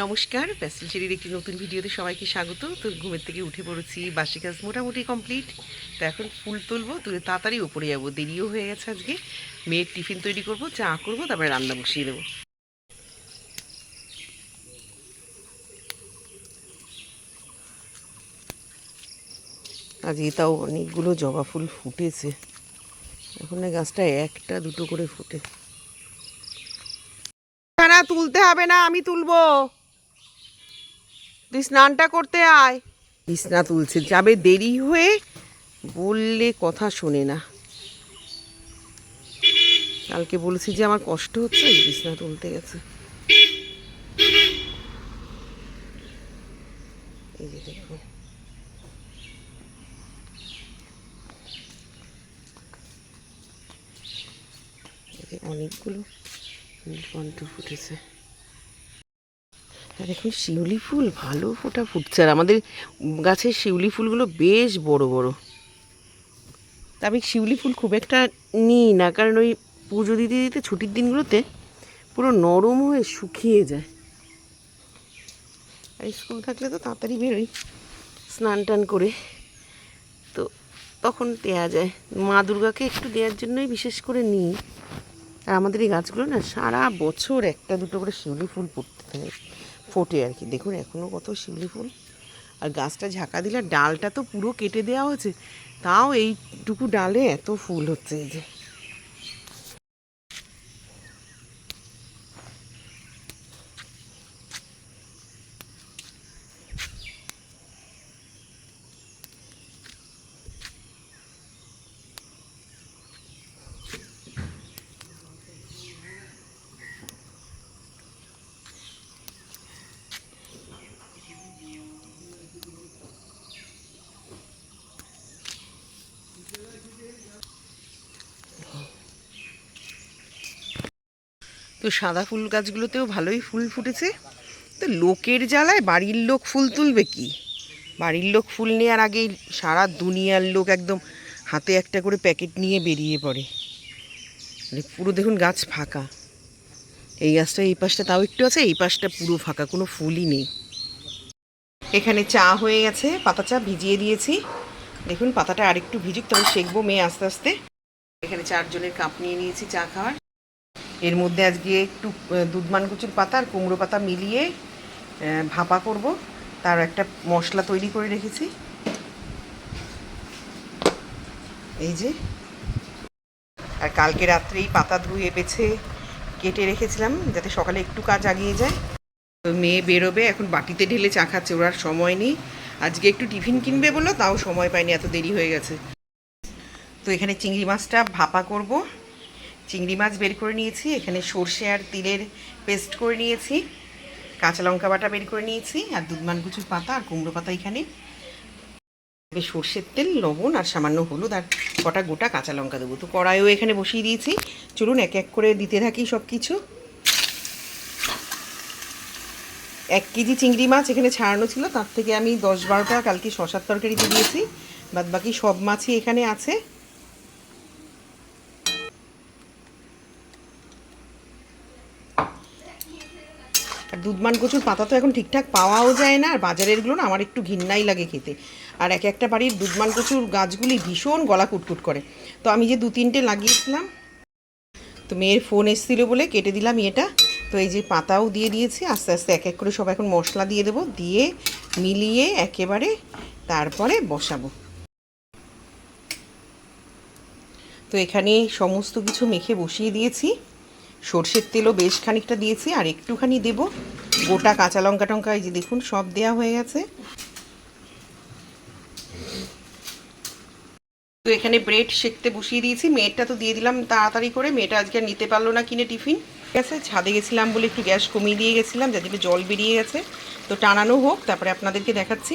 নমস্কার, প্যাস্টেল চেরির একটি নতুন ভিডিওতে সবাইকে স্বাগত। তো ঘুমের থেকে উঠে পড়েছি, বাসি কাজ মোটামুটি কমপ্লিট। তো এখন ফুল তুলবো, তুলে তাড়াতাড়ি উপরে যাবো, দেরিও হয়ে গেছে আজকে। মেয়ের টিফিন তৈরি করব, চা করবো, তারপরে রান্না বসিয়ে দেবো। আজকে তাও অনেকগুলো জবা ফুল ফুটেছে। এখন গাছটা একটা দুটো করে ফুটে। না, তুলতে হবে না, আমি তুলবো। তুই স্নানটা করতে আয়। বিছনা তুলছে, যাবে দেরি হয়ে, বললে কথা শোনে না। কালকে বলেছি যে আমার কষ্ট হচ্ছে, বিছনা তুলতে গেছে। এই যে দেখুন, অনেকগুলো নীলকণ্ঠ ফুটেছে। আর এখন শিউলি ফুল ভালো ফুটছে, আর আমাদের গাছের শিউলি ফুলগুলো বেশ বড় বড়। তা আমি শিউলি ফুল খুব একটা নিই না, কারণ ওই পুজো দিতে দিতে ছুটির দিনগুলোতে পুরো নরম হয়ে শুকিয়ে যায়। আর স্কুল থাকলে তো তাড়াতাড়ি বেরোই স্নান টান করে, তো তখন দেওয়া যায়। মা দুর্গাকে একটু দেওয়ার জন্যই বিশেষ করে নিই। আর আমাদের এই গাছগুলো না সারা বছর একটা দুটো করে শিউলি ফুল ফোটে আর কি। দেখুন এখনও কত শিউলি ফুল। আর গাছটা ঝাঁকা দিলে, ডালটা তো পুরো কেটে দেওয়া হয়েছে, তাও এইটুকু ডালে এত ফুল হচ্ছে। এই যে তো সাদা ফুল গাছগুলোতেও ভালোই ফুল ফুটেছে। তো লোকের জ্বালায় বাড়ির লোক ফুল তুলবে কি? বাড়ির লোক ফুল নেওয়ার আগেই সারা দুনিয়ার লোক একদম হাতে একটা করে প্যাকেট নিয়ে বেরিয়ে পড়ে। মানে পুরো দেখুন গাছ ফাঁকা। এই গাছটা এই পাশটা তাও একটু আছে, এই পাশটা পুরো ফাঁকা, কোনো ফুলই নেই। এখানে চা হয়ে গেছে, পাতা চা ভিজিয়ে দিয়েছি। দেখুন পাতাটা আরেকটু ভিজুক, তবে সেঁকবো মেয়ে আস্তে আস্তে। এখানে 4 জনের কাপ নিয়ে নিয়েছি চা খাওয়ার। এর মধ্যে আজকে একটু দুধমানকুচুর পাতা আর কুমড়ো পাতা মিলিয়ে ভাপা করব। তার একটা মশলা তৈরি করে রেখেছি। এই যে, আর কালকে রাত্রেই পাতা ধুয়ে বেছে কেটে রেখেছিলাম, যাতে সকালে একটু কাজ আগিয়ে যায়। তো মেয়ে বেরোবে, এখন বাটিতে ঢেলে চা খাচ্ছে, ওর আর সময় নেই। আজকে একটু টিফিন কিনবে বললো, তাও সময় পাইনি, এত দেরি হয়ে গেছে। তো এখানে চিংড়ি মাছটা ভাপা করব। চিংড়ি মাছ বের করে নিয়েছি, এখানে সর্ষে আর তিলের পেস্ট করে নিয়েছি, কাঁচা লঙ্কা বাটা বের করে নিয়েছি, আর দুধমানকুচুর পাতা আর কুমড়ো পাতা। এখানে সর্ষের তেল, লবণ আর সামান্য হলুদ আর কটা গোটা কাঁচা লঙ্কা দেবো। তো কড়াইও এখানে বসিয়ে দিয়েছি, চলুন এক এক করে দিতে থাকি সব কিছু। 1 কেজি চিংড়ি মাছ এখানে ছাড়ানো ছিল, তার থেকে আমি 10-12টা কালকে শশার তরকারিতে দিয়েছি, বাদ বাকি সব মাছই এখানে আছে। আর দুধমানকুচুর পাতা তো এখন ঠিকঠাক পাওয়াও যায় না, আর বাজারেরগুলো না আমার একটু ঘিন্নাই লাগে খেতে। আর এক একটা বাড়ির দুধমানকুচুর গাছগুলি ভীষণ গলা কুটকুট করে। তো আমি যে 2-3টে লাগিয়েছিলাম, তো মেয়ের ফোন এসেছিলো বলে কেটে দিলাম এটা। তো এই যে পাতাও দিয়ে দিয়েছি, আস্তে আস্তে এক এক করে সব এখন মশলা দিয়ে দেবো, দিয়ে মিলিয়ে একেবারে তারপরে বসাবো। তো এখানে সমস্ত কিছু মেখে বসিয়ে দিয়েছি। সর্ষের তেলও বেশ খানিকটা দিয়েছি, আর একটুখানি দেব গোটা কাঁচা লঙ্কা টঙ্কা। এই যে দেখুন সব দেওয়া হয়ে গেছে। তো এখানে ব্রেড সেঁকতে বসিয়ে দিয়েছি, মেয়েরটা তো দিয়ে দিলাম তাড়াতাড়ি করে, মেয়েটা আজকে আর নিতে পারলো না কিনে টিফিন। ঠিক আছে, ছাদে গেছিলাম বলে একটু গ্যাস কমিয়ে দিয়ে গেছিলাম, যার জন্য জল বেরিয়ে গেছে। তো টানানো হোক, তারপরে আপনাদেরকে দেখাচ্ছি।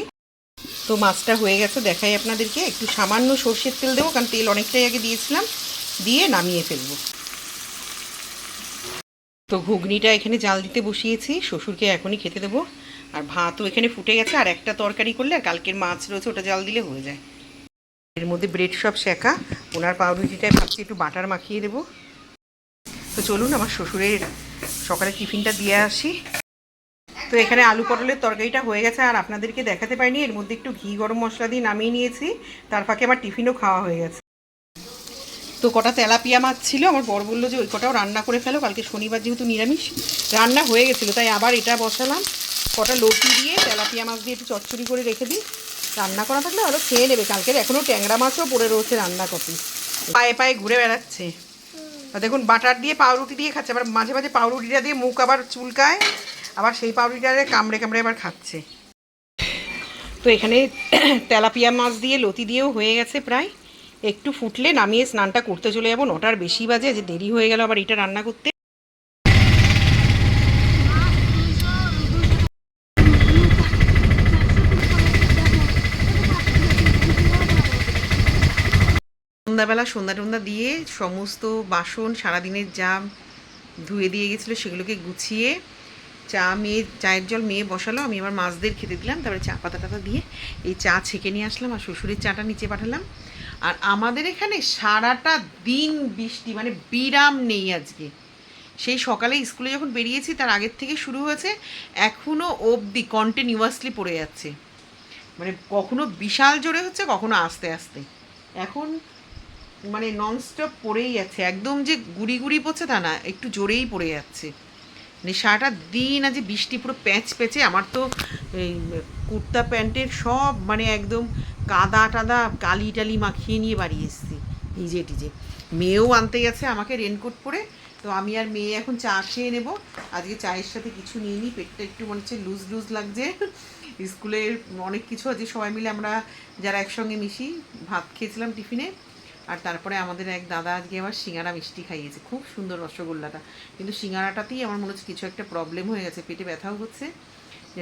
তো মাছটা হয়ে গেছে, দেখাই আপনাদেরকে। একটু সামান্য সর্ষের তেল দেবো, কারণ তেল অনেকটাই আগে দিয়েছিলাম, দিয়ে নামিয়ে ফেলবো। তো ঘুগনিটা এখানে জাল দিতে বসিয়েছি, শ্বশুরকে এখনই খেতে দেবো। আর ভাতও এখানে ফুটে গেছে, আর একটা তরকারি করলে, আর কালকের মাছ রয়েছে, ওটা জাল দিলে হয়ে যায়। এর মধ্যে ব্রেড সব শেখা, ওনার পাউরুটিটায় ভাবছি একটু বাটার মাখিয়ে দেবো। তো চলুন আমার শ্বশুরের সকালে টিফিনটা দিয়ে আসি। তো এখানে আলু পটলের তরকারিটা হয়ে গেছে, আর আপনাদেরকে দেখাতে পারিনি, এর মধ্যে একটু ঘি গরম মশলা দিয়ে নামিয়ে নিয়েছি। তার ফাঁকে আমার টিফিনও খাওয়া হয়ে গেছে। তো কটা তেলাপিয়া মাছ ছিল, আমার বর বললো যে ওই কটাও রান্না করে ফেলো, কালকে শনিবার যেহেতু নিরামিষ রান্না হয়ে গেছিলো, তাই আবার এটা বসালাম। কটা লতি দিয়ে তেলাপিয়া মাছ দিয়ে একটু চচ্চড়ি করে রেখে দিই, রান্না করা থাকলে আরও খেয়ে নেবে। কালকের এখনও ট্যাংরা মাছও পড়ে রয়েছে রান্না করতে। পায়ে পায়ে ঘুরে বেড়াচ্ছে, আর দেখুন বাটার দিয়ে পাউরুটি দিয়ে খাচ্ছে, আবার মাঝে মাঝে পাউরুটিটা দিয়ে মুখ আবার চুলকায়, আবার সেই পাউরুটিটা কামড়ে কামড়ে আবার খাচ্ছে। তো এখানে তেলাপিয়া মাছ দিয়ে লতি দিয়েও হয়ে গেছে প্রায়, একটু ফুটলে নামিয়ে স্নানটা করতে চলে যাবো। 9টার বেশি বাজে, যে দেরি হয়ে গেল আবার এটা রান্না করতে। সন্ধ্যাবেলা সন্ধ্যা টন্ধা দিয়ে সমস্ত বাসন সারাদিনের যা ধুয়ে দিয়ে গেছিলো সেগুলোকে গুছিয়ে চায়ের জল মেয়ে বসালো, আমি আবার মাছদের খেতে দিলাম, তারপরে চা পাতা টাতা দিয়ে এই চা ছেঁকে নিয়ে আসলাম, আর শ্বশুরের চাটা নিচে পাঠালাম। আর আমাদের এখানে সারাটা দিন বৃষ্টি, মানে বিরাম নেই আজকে। সেই সকালে স্কুলে যখন বেরিয়েছি তার আগের থেকে শুরু হয়েছে, এখনও অবধি কন্টিনিউয়াসলি পড়ে যাচ্ছে। মানে কখনো বিশাল জোরে হচ্ছে, কখনো আস্তে আস্তে, এখন মানে ননস্টপ পড়েই যাচ্ছে। একদম যে গুড়ি গুড়ি পড়ছে তা না, একটু জোরেই পড়ে যাচ্ছে। মানে সারাটা দিন আজ বৃষ্টি পুরো প্যাচ প্যাচে। আমার তো এই কুর্তা প্যান্টের সব মানে একদম কাদা টাদা কালি টালি মাখিয়ে নিয়ে বাড়ি এসেছি ভিজে টিজে। মেয়েও আনতে গেছে আমাকে রেনকোট পরে, তো আমি আর মেয়ে এখন চা খেয়ে নেবো। আজকে চায়ের সাথে কিছু নিয়ে নিই, পেটটা একটু মনে হচ্ছে লুজ লুজ লাগছে। স্কুলের অনেক কিছু আজকে সবাই মিলে আমরা যারা একসঙ্গে মিশি ভাত খেয়েছিলাম টিফিনে, আর তারপরে আমাদের এক দাদা আজকে আবার সিঙ্গারা মিষ্টি খাইয়েছে, খুব সুন্দর রসগোল্লাটা। কিন্তু সিঙ্গারাটাতেই আমার মনে হচ্ছে কিছু একটা প্রবলেম হয়ে গেছে, পেটে ব্যথাও হচ্ছে,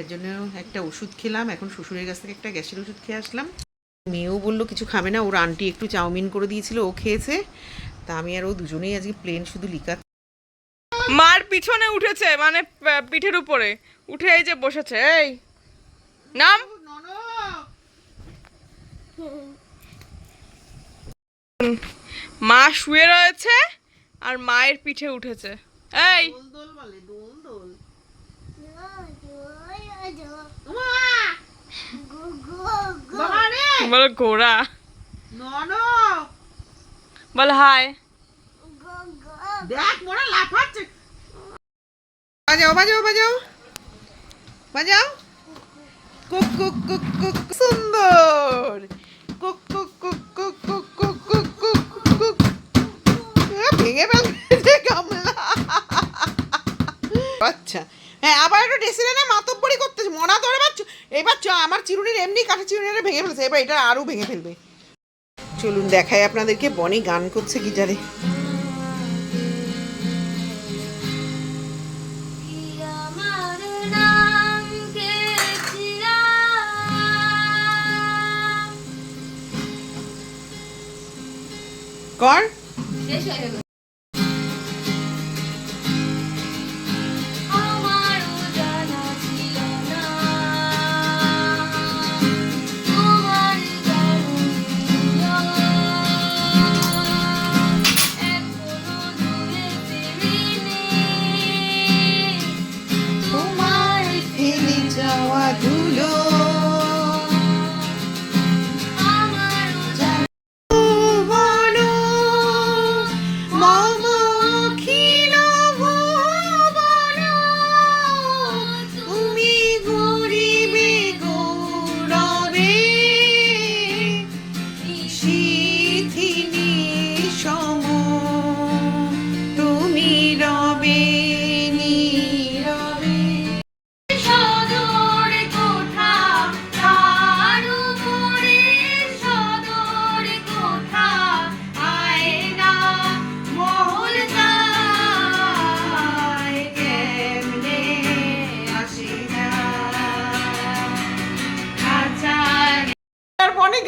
এর জন্য একটা ওষুধ খেলাম। এখন শ্বশুরের কাছ থেকে একটা গ্যাসের ওষুধ খেয়ে আসলাম। মেয়েও বললো কিছু খাবে না, ওর আন্টি একটু চাউমিন করে দিয়েছিল, ও খেয়েছে। তা আমি আর ও দুজনেই আজকে প্লেন শুধু লিকা। মার পিছনে উঠেছে, মানে পিঠের উপরে উঠে এই যে বসেছে। এই নাম, মা শুয়ে রয়েছে আর মায়ের পিঠে উঠেছে। এই বলো ঘোড়া, বলো হাই। দেখ মোরা লাফাচ্ছে। বাজাও বাজাও বাজাও বাজাও, কুক কুক কুক কুক, সুন্দর cook cook cook cook cook cook cook cook cook. ভেঙে ফেলছে গামলা। আচ্ছা হ্যাঁ, আবার একটু ডেসিলে না মাতব্বরি করতেছে, মনা ধরে পাচ্ছ। এবার আমার চিরুনির এমনি কাঠের চিরুনিটা ভেঙে ফেলছে, এবার এটা আরও ভেঙে ফেলবে। চলুন দেখাই আপনাদেরকে, বনি গান করছে গিটারে। কর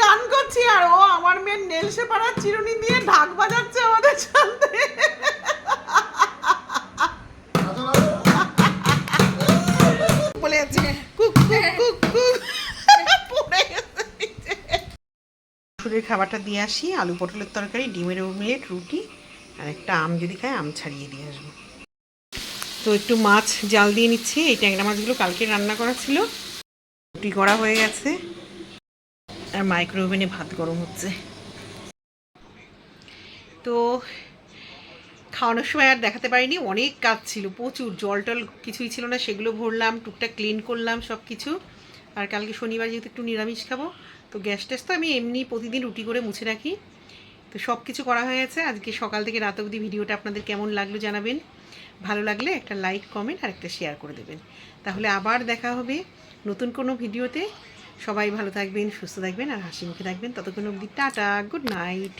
গান করছি, আর ও আমার মেয়ের নেলসে পাড়ার চিরুনি দিয়ে ঢাক বাজাচ্ছে আমাদের সাথে। বলে যাচ্ছে কুক কুক কুক কুক। পড়ে গেছে। শ্বশুরের খাবারটা দিয়ে আসি, আলু পটলের তরকারি, ডিমের অমলেট, রুটি, আর একটা আম যদি খায় আম ছাড়িয়ে দিয়ে আসবো। তো তো একটু মাছ জাল দিয়ে নিচ্ছি। এই ট্যাংরা মাছগুলো কালকে রান্না করা ছিল, রুটি করা হয়ে গেছে, আর মাইক্রো ওভেনে ভাত গরম হচ্ছে। তো খাওয়ানোর সময় আর দেখাতে পারিনি, অনেক কাজ ছিল, প্রচুর, জল টল কিছুই ছিল না, সেগুলো ভরলাম, টুকটাক ক্লিন করলাম সব কিছু। আর কালকে শনিবার যেহেতু একটু নিরামিষ খাবো, তো গ্যাস ট্যাস তো আমি এমনি প্রতিদিন রুটি করে মুছে রাখি। তো সব কিছু করা হয়ে গেছে। আজকে সকাল থেকে রাত অবধি ভিডিওটা আপনাদের কেমন লাগলো জানাবেন। ভালো লাগলে একটা লাইক, কমেন্ট আর একটা শেয়ার করে দেবেন। তাহলে আবার দেখা হবে নতুন কোনো ভিডিওতে। সবাই ভালো থাকবেন, সুস্থ থাকবেন আর হাসি মুখে থাকবেন। ততক্ষণ অবধি টাটা, গুড নাইট।